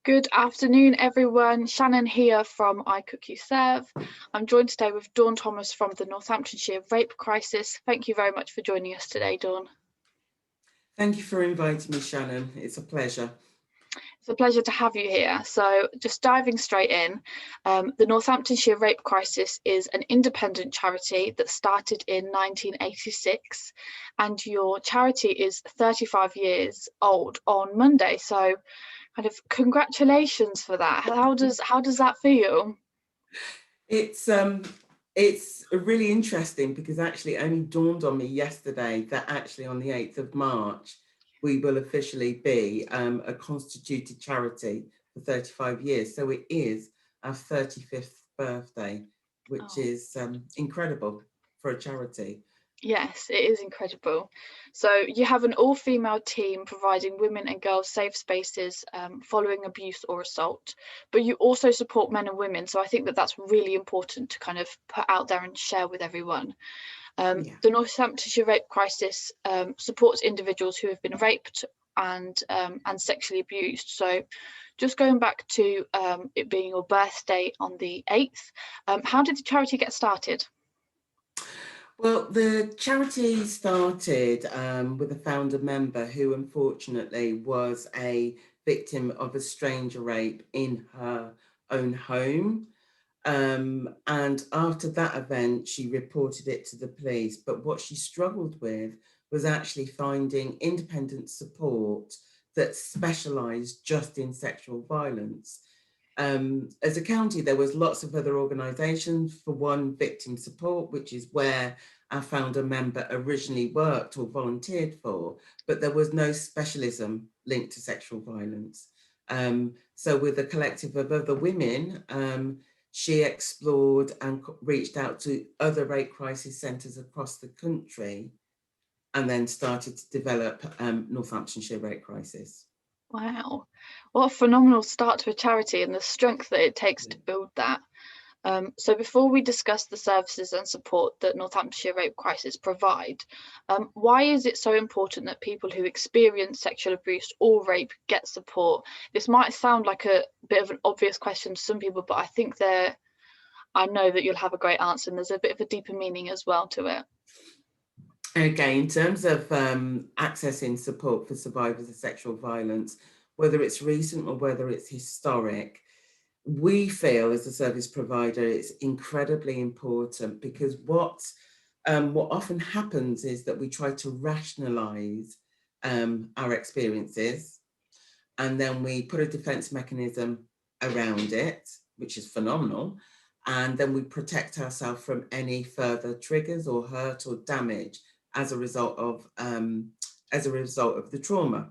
Good afternoon, everyone. Shannon here from I Cook You Serve. I'm joined today with Dawn Thomas from the Northamptonshire Rape Crisis. Thank you very much for joining us today, Dawn. Thank you for inviting me, Shannon. It's a pleasure. It's a pleasure to have you here. So just diving straight in, the Northamptonshire Rape Crisis is an independent charity that started in 1986, and your charity is 35 years old on Monday. So kind of congratulations for that. How does that feel? It's really interesting because actually it only dawned on me yesterday that actually on the 8th of March, we will officially be a constituted charity for 35 years. So it is our 35th birthday, which is incredible for a charity. Yes, it is incredible. So you have an all-female team providing women and girls safe spaces following abuse or assault, but you also support men and women. So I think that that's really important to kind of put out there and share with everyone. The Northamptonshire Rape Crisis supports individuals who have been raped and sexually abused. So just going back to it being your birthday on the 8th, how did the charity get started? Well, the charity started with a founder member who unfortunately was a victim of a stranger rape in her own home. And after that event, she reported it to the police. But what she struggled with was actually finding independent support that specialised just in sexual violence. As a county, there was lots of other organisations. For one, victim support, which is where our founder member originally worked or volunteered for, but there was no specialism linked to sexual violence. So with a collective of other women, she explored and reached out to other rape crisis centres across the country and then started to develop Northamptonshire Rape Crisis. Wow, what a phenomenal start to a charity and the strength that it takes to build that. So before we discuss the services and support that Northamptonshire Rape Crisis provide, why is it so important that people who experience sexual abuse or rape get support? This might sound like a bit of an obvious question to some people, but I know that you'll have a great answer, and there's a bit of a deeper meaning as well to it. Okay, in terms of accessing support for survivors of sexual violence, whether it's recent or whether it's historic, we feel as a service provider it's incredibly important because what often happens is that we try to rationalize our experiences and then we put a defense mechanism around it, which is phenomenal, and then we protect ourselves from any further triggers or hurt or damage as a result of the trauma.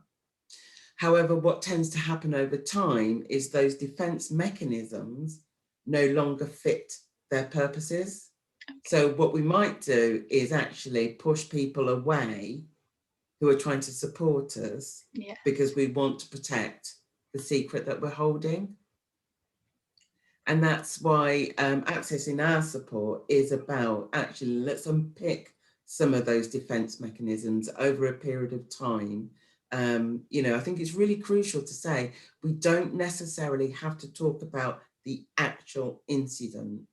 However, what tends to happen over time is those defense mechanisms no longer fit their purposes. So what we might do is actually push people away who are trying to support us because we want to protect the secret that we're holding. And that's why accessing our support is about actually let's unpick some of those defense mechanisms over a period of time. I think it's really crucial to say we don't necessarily have to talk about the actual incident.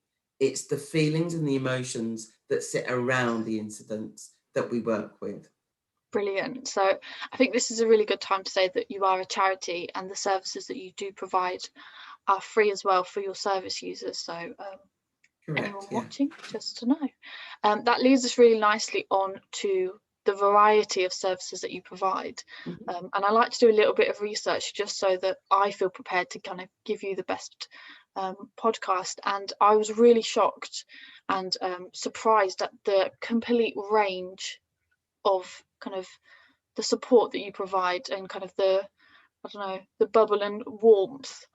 It's the feelings and the emotions that sit around the incidents that we work with. Brilliant. So I think this is a really good time to say that you are a charity and the services that you do provide are free as well for your service users. So anyone watching, just to know. That leads us really nicely on to the variety of services that you provide. And I like to do a little bit of research just so that I feel prepared to kind of give you the best podcast. And I was really shocked and surprised at the complete range of kind of the support that you provide and kind of the bubble and warmth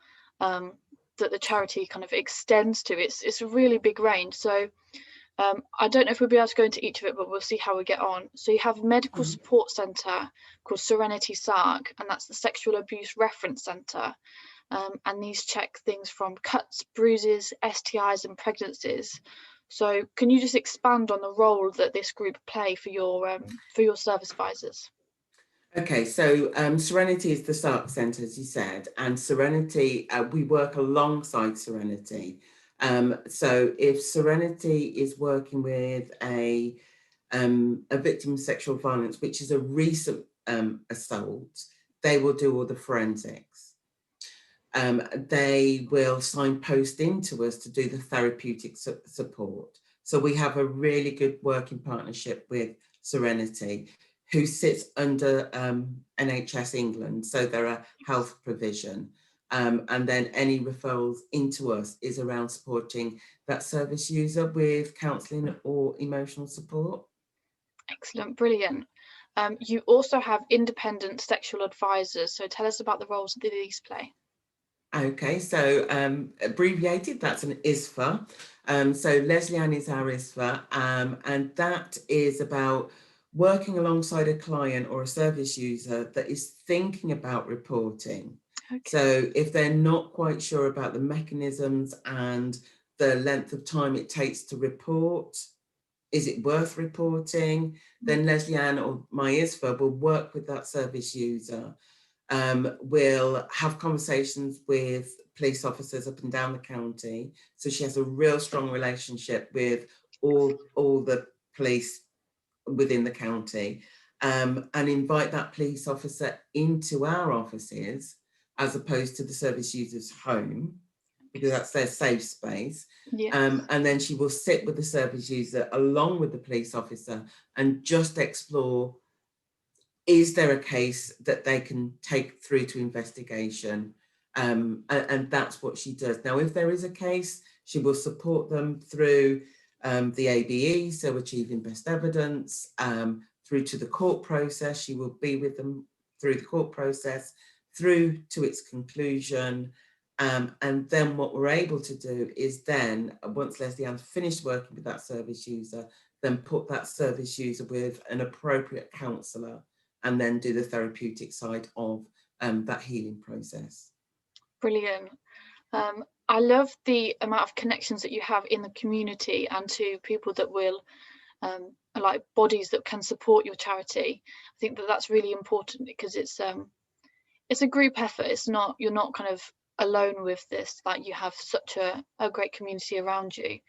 that the charity kind of extends to. It's a really big range. So I don't know if we'll be able to go into each of it, but we'll see how we get on. So you have a medical support centre called Serenity SARC, and that's the Sexual Abuse Reference Centre. And these check things from cuts, bruises, STIs and pregnancies. So can you just expand on the role that this group play for your service advisors? Okay, so Serenity is the start centre, as you said, and Serenity, we work alongside Serenity. So if Serenity is working with a victim of sexual violence, which is a recent assault, they will do all the forensics. They will signpost into us to do the therapeutic support. So we have a really good working partnership with Serenity, who sits under NHS England, so they're a health provision. And then any referrals into us is around supporting that service user with counselling or emotional support. Excellent, brilliant. You also have independent sexual advisors, so tell us about the roles that these play. Okay, so abbreviated, that's an ISFA. So Leslie Ann is our ISFA, and that is about working alongside a client or a service user that is thinking about reporting. Okay. So if they're not quite sure about the mechanisms and the length of time it takes to report, is it worth reporting? Then Leslie Ann or my ISFA will work with that service user. Will have conversations with police officers up and down the county. So she has a real strong relationship with all the police within the county, and invite that police officer into our offices as opposed to the service user's home, because that's their safe space. Yes. And then she will sit with the service user along with the police officer and just explore, is there a case that they can take through to investigation? And that's what she does. Now, if there is a case, she will support them through the ABE, so achieving best evidence, through to the court process. She will be with them through the court process, through to its conclusion. And then what we're able to do is then, once Leslie Ann's finished working with that service user, then put that service user with an appropriate counsellor and then do the therapeutic side of that healing process. Brilliant. I love the amount of connections that you have in the community and to people that will, like bodies that can support your charity. I think that that's really important because it's a group effort. It's not, you're not kind of alone with this, like you have such a great community around you.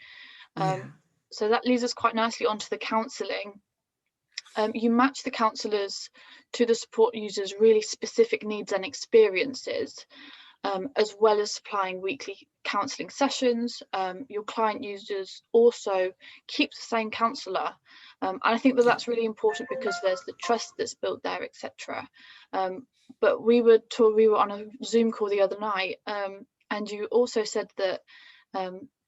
So that leads us quite nicely onto the counselling. You match the counsellors to the support users' really specific needs and experiences, as well as supplying weekly counselling sessions. Your client users also keep the same counsellor. And I think that that's really important because there's the trust that's built there, etc. But we were on a Zoom call the other night, and you also said that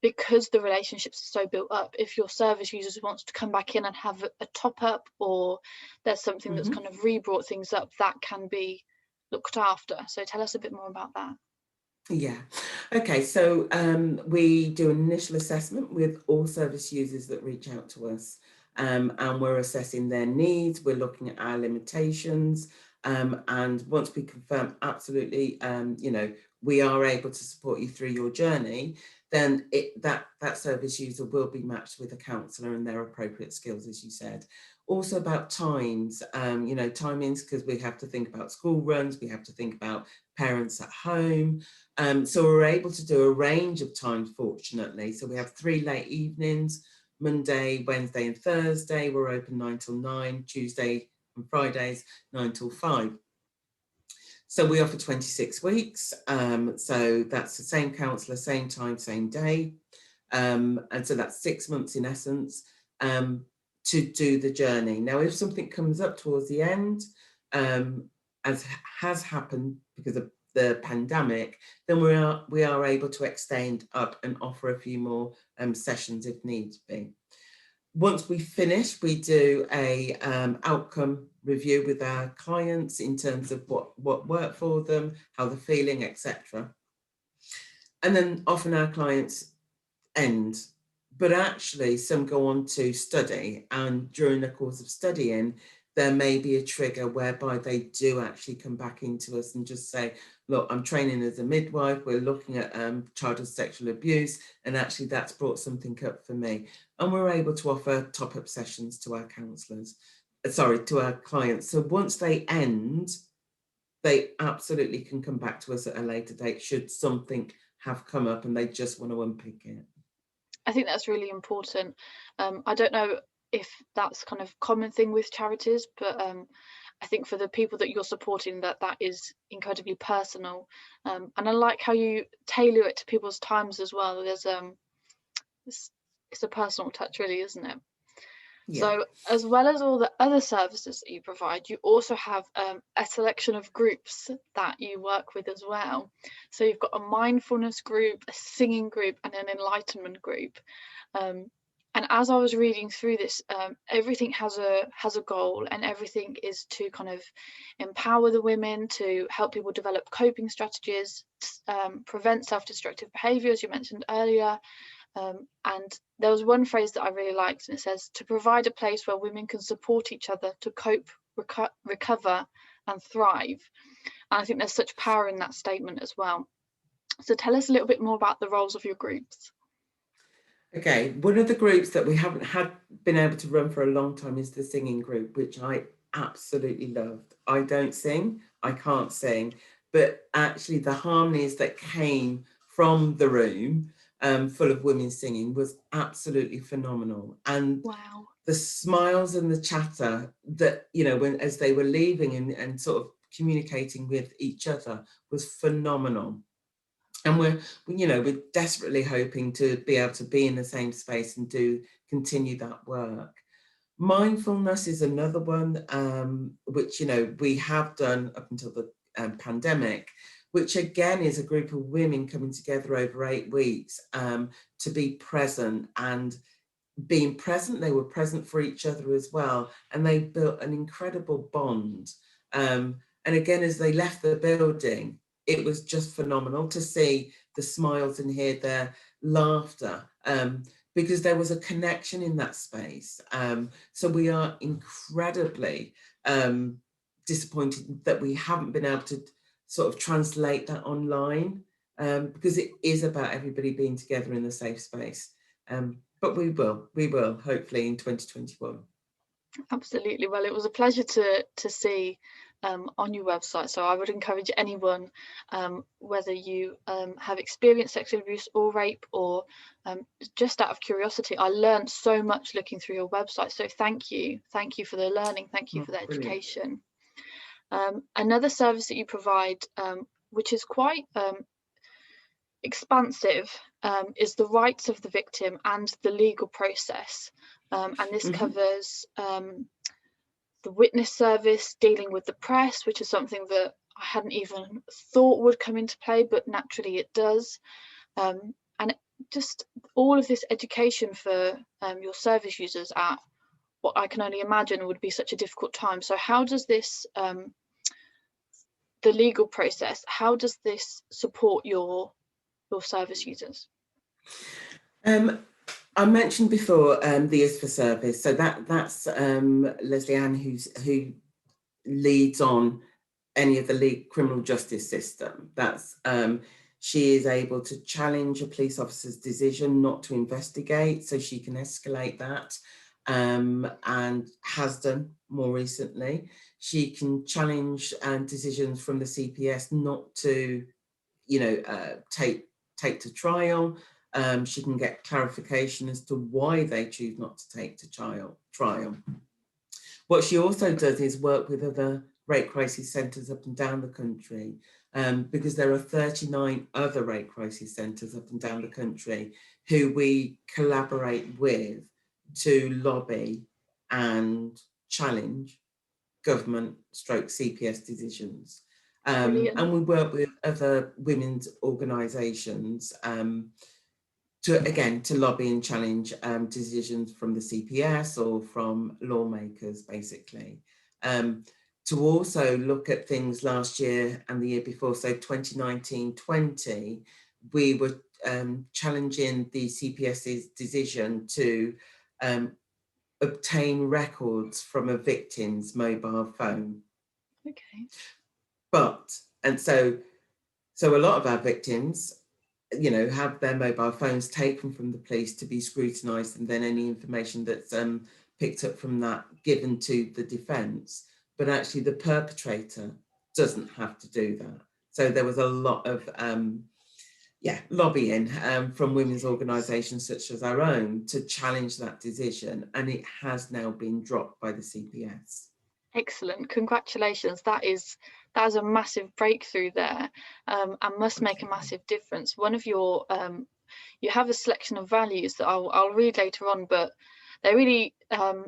because the relationships are so built up, if your service users wants to come back in and have a top up, or there's something that's kind of re-brought things up, that can be looked after. So tell us a bit more about that. Yeah. Okay. So we do an initial assessment with all service users that reach out to us, and we're assessing their needs. We're looking at our limitations, and once we confirm absolutely, we are able to support you through your journey, then that service user will be matched with a counsellor and their appropriate skills, as you said. Also about times, timings, because we have to think about school runs, we have to think about parents at home. So we're able to do a range of times, fortunately. So we have 3 late evenings, Monday, Wednesday and Thursday. We're open 9 till 9, Tuesday and Fridays, 9 till 5. So we offer 26 weeks. So that's the same counsellor, same time, same day. And so that's 6 months in essence to do the journey. Now, if something comes up towards the end, as has happened because of the pandemic, then we are able to extend up and offer a few more sessions if needs be. Once we finish, we do a outcome review with our clients in terms of what worked for them, how they're feeling, etc. And then often our clients end, but actually some go on to study, and during the course of studying, there may be a trigger whereby they do actually come back into us and just say, look, I'm training as a midwife, we're looking at childhood sexual abuse, and actually that's brought something up for me. And we're able to offer top-up sessions to our counsellors. sorry, to our clients. So once they end, they absolutely can come back to us at a later date should something have come up and they just want to unpick it. I think that's really important. I don't know if that's kind of common thing with charities, but I think for the people that you're supporting, that is incredibly personal. And I like how you tailor it to people's times as well. There's it's a personal touch, really, isn't it? Yeah. So as well as all the other services that you provide, you also have a selection of groups that you work with as well. So you've got a mindfulness group, a singing group, and an enlightenment group. And as I was reading through this, everything has a goal, and everything is to kind of empower the women, to help people develop coping strategies, prevent self-destructive behaviour, as you mentioned earlier. And there was one phrase that I really liked, and it says, to provide a place where women can support each other to cope, recover and thrive. And I think there's such power in that statement as well. So tell us a little bit more about the roles of your groups. Okay, one of the groups that we haven't been able to run for a long time is the singing group, which I absolutely loved. I don't sing, I can't sing, but actually the harmonies that came from the room full of women singing was absolutely phenomenal. And wow, the smiles and the chatter that, you know, as they were leaving and sort of communicating with each other was phenomenal. And we're desperately hoping to be able to be in the same space and continue that work. Mindfulness is another one, which, we have done up until the pandemic, which again is a group of women coming together over 8 weeks to be present. And being present, they were present for each other as well. And they built an incredible bond. And again, as they left the building, it was just phenomenal to see the smiles and hear their laughter, because there was a connection in that space. So we are incredibly disappointed that we haven't been able to sort of translate that online, because it is about everybody being together in the safe space. But we will hopefully in 2021. absolutely. Well, it was a pleasure to see on your website. So I would encourage anyone, whether you have experienced sexual abuse or rape, or just out of curiosity, I learned so much looking through your website. So thank you for the learning, thank you for the education. Another service that you provide, which is quite expansive, is the rights of the victim and the legal process. And this covers the witness service, dealing with the press, which is something that I hadn't even thought would come into play, but naturally it does. And just all of this education for your service users at what I can only imagine would be such a difficult time. So how does this, the legal process, how does this support your service users? I mentioned before the Is for Service, so that's Leslie Ann who leads on any of the criminal justice system. That's she is able to challenge a police officer's decision not to investigate, so she can escalate that, and has done more recently. She can challenge decisions from the CPS not to, take to trial. She can get clarification as to why they choose not to take to trial. What she also does is work with other rape crisis centres up and down the country, because there are 39 other rape crisis centres up and down the country who we collaborate with to lobby and challenge government stroke CPS decisions. And we work with other women's organisations to lobby and challenge decisions from the CPS or from lawmakers, basically. To also look at things last year and the year before, so 2019-20, we were challenging the CPS's decision to obtain records from a victim's mobile phone. Okay. So a lot of our victims, have their mobile phones taken from the police to be scrutinised, and then any information that's picked up from that given to the defence, but actually the perpetrator doesn't have to do that. So there was a lot of lobbying from women's organisations such as our own to challenge that decision, and it has now been dropped by the CPS. Excellent, congratulations. That is a massive breakthrough there, and must make a massive difference. One of your you have a selection of values that I'll read later on, but they really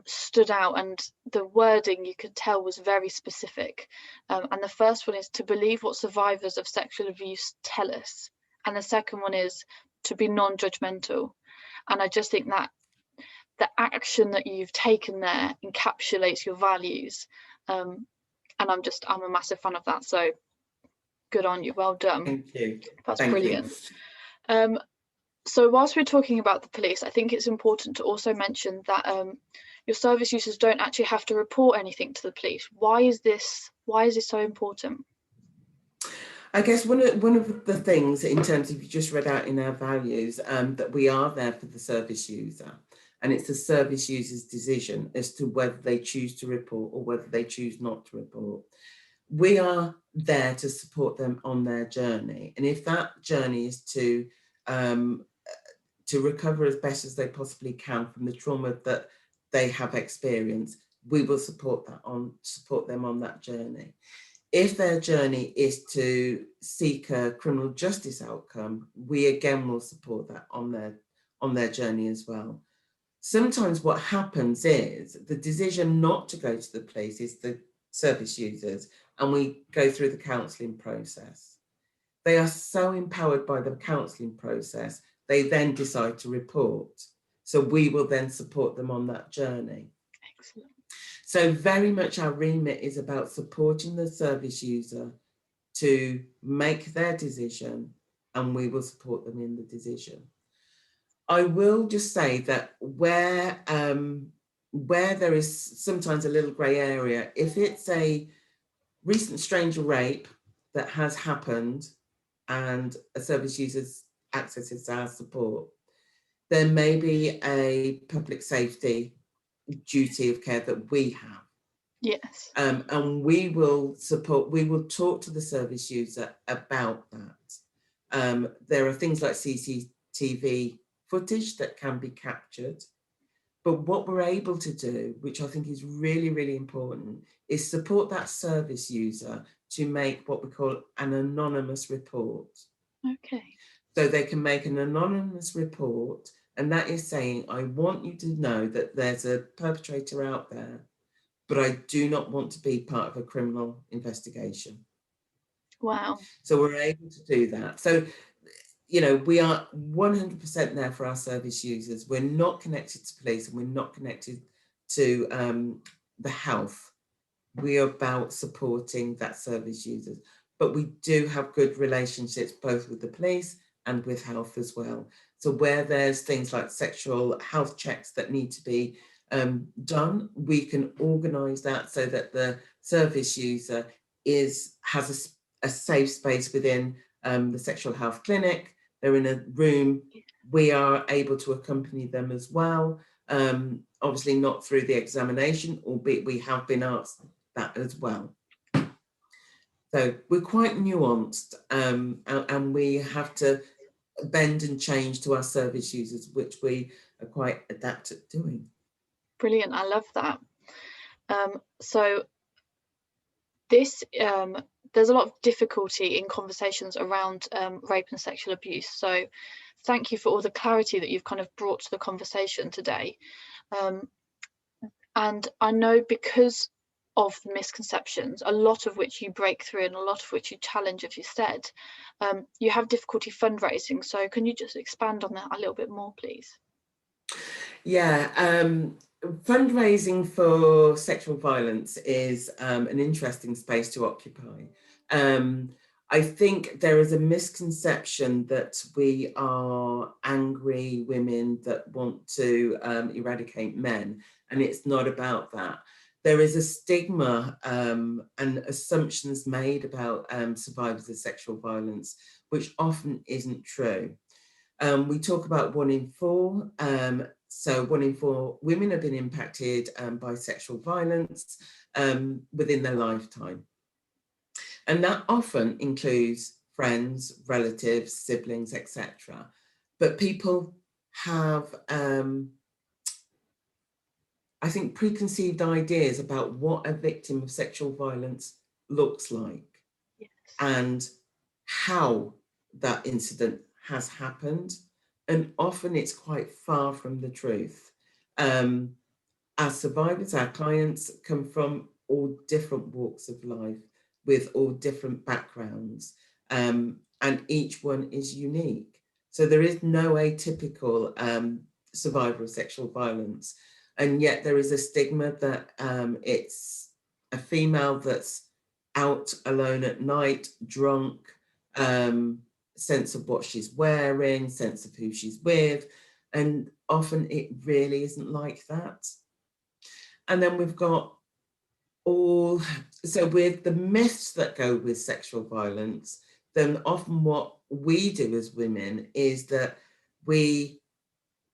stood out, and the wording you could tell was very specific. And the first one is to believe what survivors of sexual abuse tell us, and the second one is to be non-judgmental. And I just think that the action that you've taken there encapsulates your values, and I'm a massive fan of that, so good on you, well done. Thank you. That's brilliant. So whilst we're talking about the police, I think it's important to also mention that your service users don't actually have to report anything to the police. Why is this so important? I guess one of the things, in terms of, you just read out in our values, that we are there for the service user, and it's the service user's decision as to whether they choose to report or whether they choose not to report. We are there to support them on their journey, and if that journey is to recover as best as they possibly can from the trauma that they have experienced, we will support them on that journey. If their journey is to seek a criminal justice outcome, we again will support that on their journey as well. Sometimes what happens is the decision not to go to the police is the service users, and we go through the counselling process. They are so empowered by the counselling process, they then decide to report. So we will then support them on that journey. Excellent. So very much our remit is about supporting the service user to make their decision, and we will support them in the decision. I will just say that where there is sometimes a little grey area, if it's a recent stranger rape that has happened and a service user accesses our support, there may be a public safety duty of care that we have. Yes. And we will talk to the service user about that. There are things like CCTV footage that can be captured, but what we're able to do, which I think is really, really important, is support that service user to make what we call an anonymous report. Okay. So they can make an anonymous report, and that is saying, I want you to know that there's a perpetrator out there, but I do not want to be part of a criminal investigation. Wow. So we're able to do that. So, you know, we are 100% there for our service users. We're not connected to police, and we're not connected to the health. We are about supporting that service users, but we do have good relationships both with the police and with health as well. So where there's things like sexual health checks that need to be done, we can organise that so that the service user has a safe space within the sexual health clinic. They're in a room. We are able to accompany them as well. Obviously not through the examination, albeit we have been asked that as well. So we're quite nuanced, and we have to bend and change to our service users, which we are quite adept at doing. Brilliant, I love that. So this there's a lot of difficulty in conversations around rape and sexual abuse. So thank you for all the clarity that you've kind of brought to the conversation today. And I know because of the misconceptions, a lot of which you break through and a lot of which you challenge, as you said, you have difficulty fundraising. So can you just expand on that a little bit more, please? Yeah, fundraising for sexual violence is an interesting space to occupy. I think there is a misconception that we are angry women that want to eradicate men, and it's not about that. There is a stigma and assumptions made about survivors of sexual violence, which often isn't true. We talk about 1 in 4. So 1 in 4 women have been impacted by sexual violence within their lifetime. And that often includes friends, relatives, siblings, etc. But people have, I think, preconceived ideas about what a victim of sexual violence looks like. Yes. And how that incident has happened. And often it's quite far from the truth. Our survivors, our clients come from all different walks of life with all different backgrounds, and each one is unique. So there is no atypical survivor of sexual violence, and yet there is a stigma that it's a female that's out alone at night, drunk, sense of what she's wearing, sense of who she's with, and often it really isn't like that. And then we've got so with the myths that go with sexual violence, then often what we do as women is that we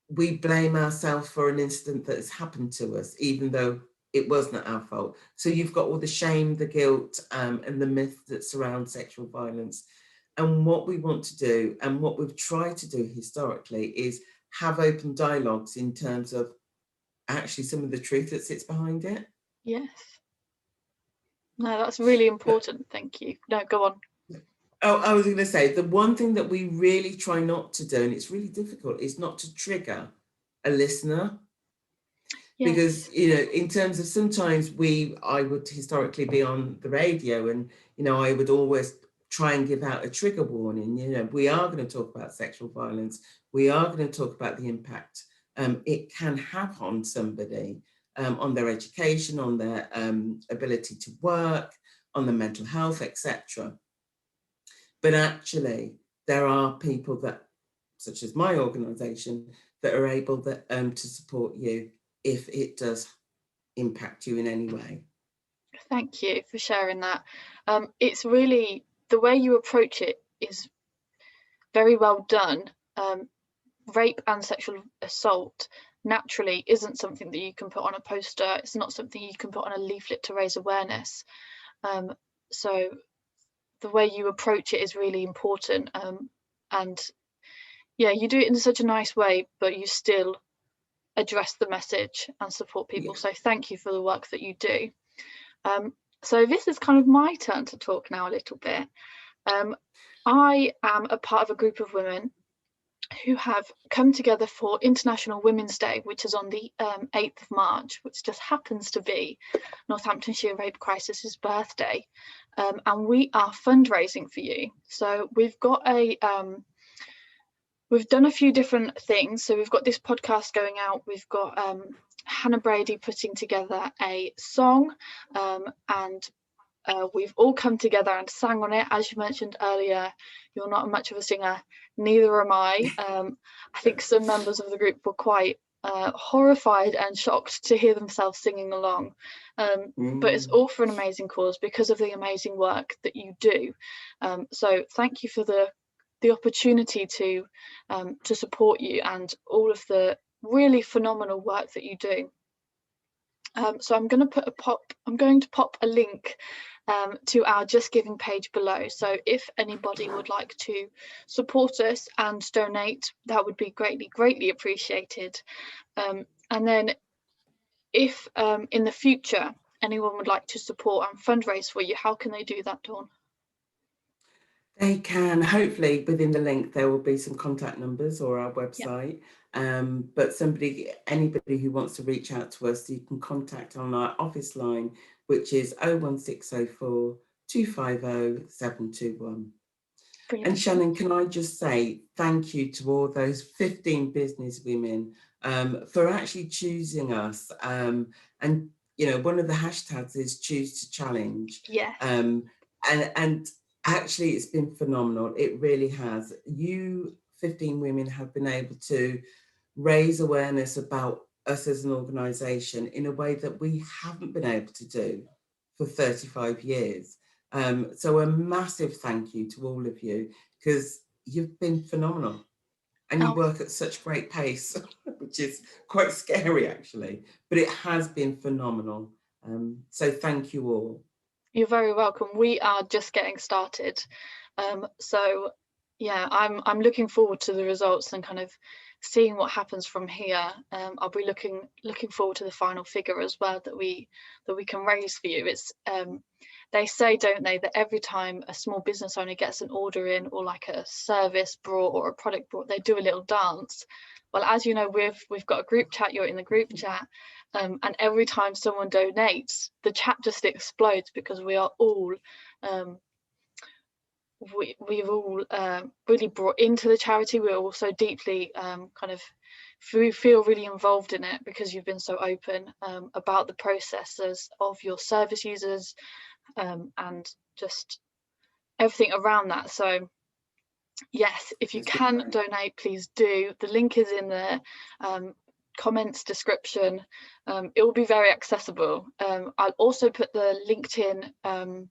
blame ourselves for an incident that has happened to us, even though it wasn't our fault. So you've got all the shame, the guilt, and the myth that surround sexual violence. And what we want to do, and what we've tried to do historically, is have open dialogues in terms of actually some of the truth that sits behind it. Yes. No, that's really important. Thank you. No, go on. Oh, I was going to say, the one thing that we really try not to do, and it's really difficult, is not to trigger a listener. Yes. Because, in terms of sometimes I would historically be on the radio and, I would always try and give out a trigger warning. We are going to talk about sexual violence. We are going to talk about the impact it can have on somebody, on their education, on their ability to work, on their mental health, etc. But actually, there are people that, such as my organisation, that are able to support you if it does impact you in any way. Thank you for sharing that. It's really, the way you approach it is very well done. Rape and sexual assault naturally isn't something that you can put on a poster. It's not something you can put on a leaflet to raise awareness. So the way you approach it is really important. And yeah, you do it in such a nice way, but you still address the message and support people. Yeah. So thank you for the work that you do. So this is kind of my turn to talk now a little bit. I am a part of a group of women who have come together for International Women's Day, which is on the 8th of March, which just happens to be Northamptonshire Rape Crisis's birthday. And we are fundraising for you. So we've got we've done a few different things. So we've got this podcast going out. We've got Hannah Brady putting together a song, and we've all come together and sang on it. As you mentioned earlier, you're not much of a singer, neither am I. I think some members of the group were quite horrified and shocked to hear themselves singing along. But it's all for an amazing cause because of the amazing work that you do. So thank you for the opportunity to support you and all of the really phenomenal work that you do. So I'm going to pop a link to our Just Giving page below. So if anybody would like to support us and donate, that would be greatly appreciated. And then if in the future anyone would like to support and fundraise for you, how can they do that, Dawn? They can, hopefully within the link there will be some contact numbers or our website. Yep. But anybody who wants to reach out to us, you can contact on our office line, which is 01604 250 721. Brilliant. And Shannon, can I just say thank you to all those 15 business women for actually choosing us. And one of the hashtags is choose to challenge. Yeah. And actually, it's been phenomenal. It really has. You 15 women have been able to raise awareness about us as an organisation in a way that we haven't been able to do for 35 years. So a massive thank you to all of you, because you've been phenomenal. and you work at such great pace, which is quite scary actually, but it has been phenomenal. So thank you all. You're very welcome. We are just getting started. So yeah, I'm looking forward to the results and kind of seeing what happens from here. I'll be looking forward to the final figure as well that we can raise for you. It's they say, don't they, that every time a small business owner gets an order in, or like a service brought or a product brought, they do a little dance. Well, as you know, we've got a group chat. You're in the group chat. And every time someone donates, the chat just explodes, because we are all we've all really brought into the charity. We're also deeply we feel really involved in it, because you've been so open about the processes of your service users, and just everything around that. So yes, if you can donate, please do. The link is in the comments description. It will be very accessible. I'll also put the LinkedIn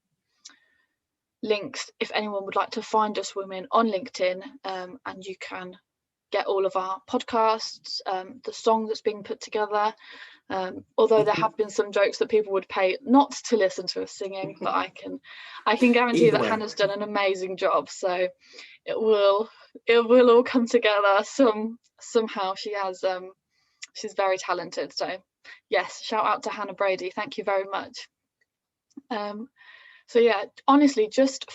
links if anyone would like to find us women on LinkedIn, and you can get all of our podcasts, the song that's being put together. Although there have been some jokes that people would pay not to listen to us singing, but I can guarantee that Hannah's done an amazing job. So it will all come together somehow. She's very talented. So yes, shout out to Hannah Brady. Thank you very much. So yeah, honestly, just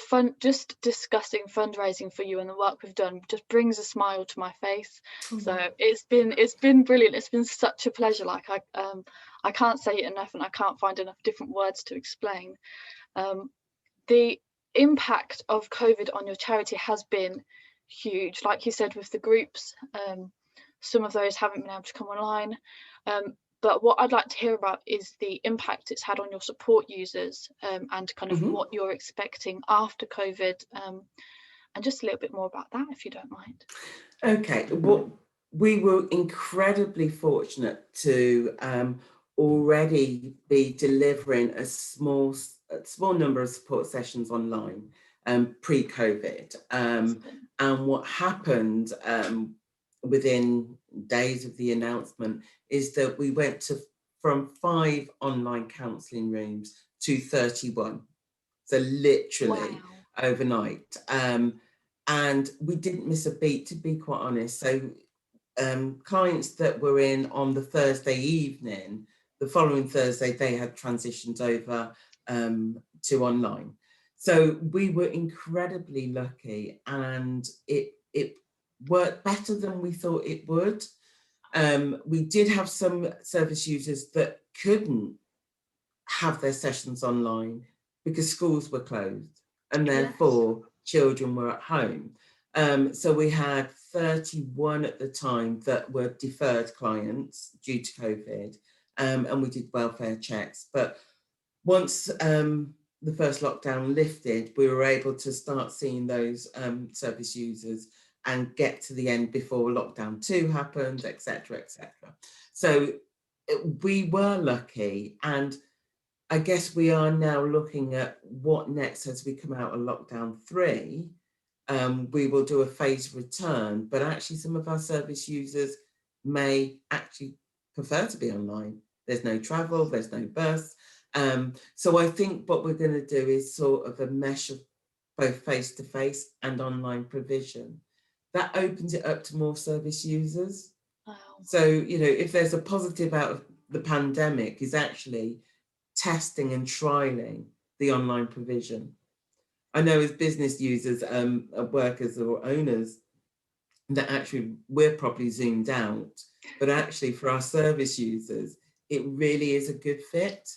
discussing fundraising for you and the work we've done just brings a smile to my face. So it's been brilliant. It's been such a pleasure. Like I can't say it enough, and I can't find enough different words to explain. The impact of COVID on your charity has been huge. Like you said, with the groups, some of those haven't been able to come online. But what I'd like to hear about is the impact it's had on your support users, and kind of what you're expecting after COVID, and just a little bit more about that, if you don't mind. Okay, well, we were incredibly fortunate to already be delivering a small number of support sessions online pre-COVID. And what happened within days of the announcement is that we went from 5 online counselling rooms to 31. So literally overnight. And we didn't miss a beat, to be quite honest. So clients that were in on the Thursday evening, the following Thursday, they had transitioned over to online. So we were incredibly lucky, and it worked better than we thought it would. We did have some service users that couldn't have their sessions online because schools were closed, and therefore children were at home. So we had 31 at the time that were deferred clients due to COVID, and we did welfare checks. But once the first lockdown lifted, we were able to start seeing those service users and get to the end before lockdown 2 happened, etc., etc. So we were lucky, and I guess we are now looking at what next as we come out of lockdown 3. We will do a phased return, but actually some of our service users may actually prefer to be online. There's no travel, there's no bus. So I think what we're going to do is sort of a mesh of both face-to-face and online provision. That opens it up to more service users. Wow. So, if there's a positive out of the pandemic, is actually testing and trialing the online provision. I know as business users, workers or owners, that actually we're probably zoomed out, but actually for our service users, it really is a good fit.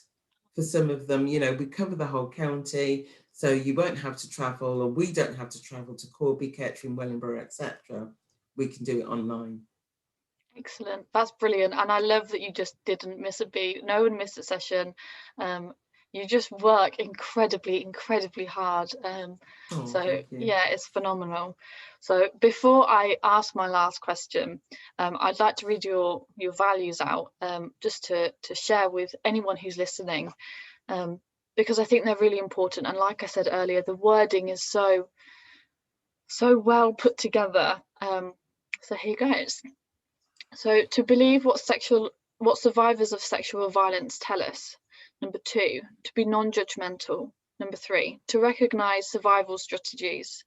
For some of them, we cover the whole county, so you won't have to travel, or we don't have to travel to Corby, Kettering, Wellingborough, etc. We can do it online. Excellent, that's brilliant. And I love that you just didn't miss a beat. No one missed a session. You just work incredibly hard. Yeah, it's phenomenal. So before I ask my last question, I'd like to read your values out, just to share with anyone who's listening, because I think they're really important. And like I said earlier, the wording is so well put together. So here goes. So to believe what survivors of sexual violence tell us. Number 2, to be non-judgmental. Number 3, to recognise survival strategies.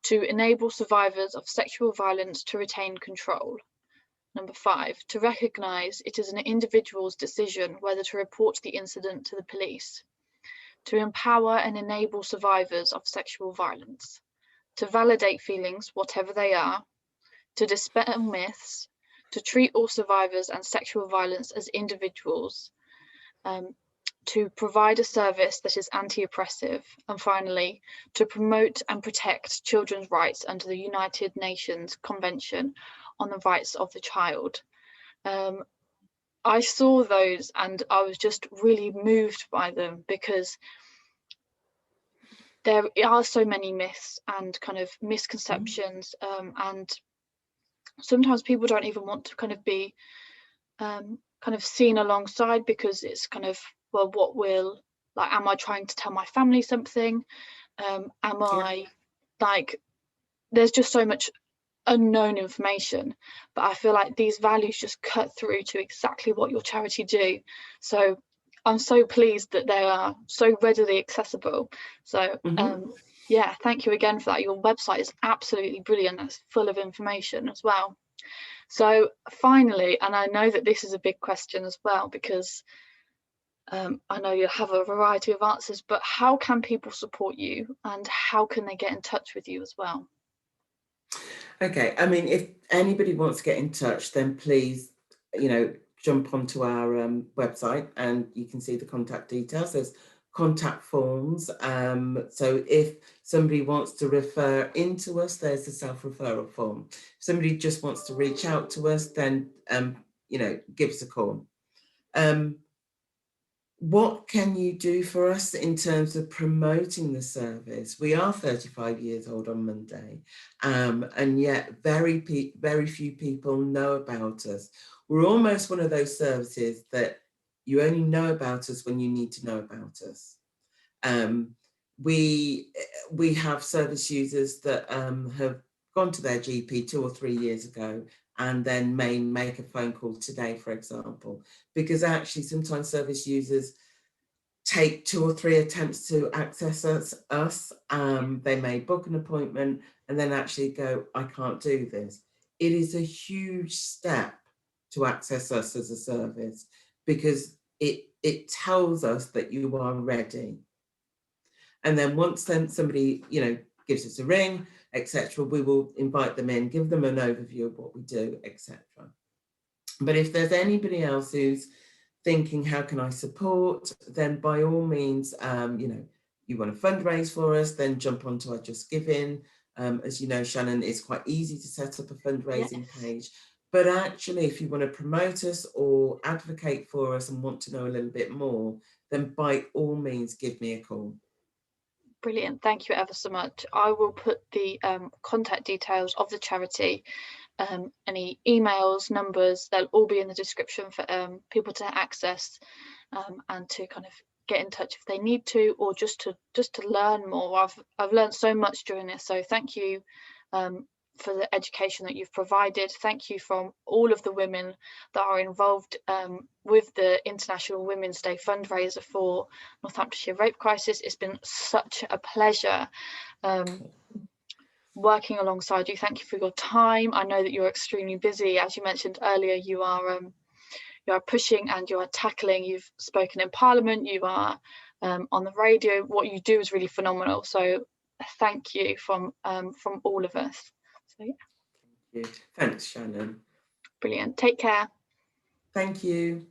To enable survivors of sexual violence to retain control. Number 5, to recognise it is an individual's decision whether to report the incident to the police. To empower and enable survivors of sexual violence. To validate feelings, whatever they are. To dispel myths. To treat all survivors and sexual violence as individuals. To provide a service that is anti-oppressive, and finally, to promote and protect children's rights under the United Nations Convention on the Rights of the Child. I saw those and I was just really moved by them, because there are so many myths and kind of misconceptions, and sometimes people don't even want to kind of be kind of seen alongside, because it's kind of, well, what will, like, am I trying to tell my family something? Am I, like, there's just so much unknown information, but I feel like these values just cut through to exactly what your charity do. So I'm so pleased that they are so readily accessible. So yeah, thank you again for that. Your website is absolutely brilliant. It's full of information as well. So finally, and I know that this is a big question as well, because I know you'll have a variety of answers, but how can people support you and how can they get in touch with you as well? Okay, I mean, if anybody wants to get in touch, then please, jump onto our website and you can see the contact details. There's contact forms. So if somebody wants to refer into us, there's the self-referral form. If somebody just wants to reach out to us, then, give us a call. What can you do for us in terms of promoting the service? We are 35 years old on Monday, and yet very few people know about us. We're almost one of those services that you only know about us when you need to know about us. We have service users that have gone to their GP 2 or 3 years ago and then may make a phone call today, for example, because actually sometimes service users take 2 or 3 attempts to access us. They may book an appointment and then actually go, I can't do this. It is a huge step to access us as a service, because it tells us that you are ready. And then once then somebody, gives us a ring, etc., we will invite them in, give them an overview of what we do, etc. But if there's anybody else who's thinking, how can I support, then by all means, you want to fundraise for us, then jump onto our Just Giving. As you know, Shannon, it's quite easy to set up a fundraising page. But actually, if you want to promote us or advocate for us and want to know a little bit more, then by all means, give me a call. Brilliant. Thank you ever so much. I will put the contact details of the charity, any emails, numbers, they'll all be in the description for people to access and to kind of get in touch if they need to, or just to learn more. I've learned so much during this, so thank you for the education that you've provided. Thank you from all of the women that are involved with the International Women's Day fundraiser for Northamptonshire Rape Crisis. It's been such a pleasure working alongside you. Thank you for your time. I know that you're extremely busy. As you mentioned earlier, you are pushing and you are tackling. You've spoken in Parliament, you are on the radio. What you do is really phenomenal. So thank you from all of us. So yeah. Thank you. Thanks, Shannon. Brilliant. Take care. Thank you.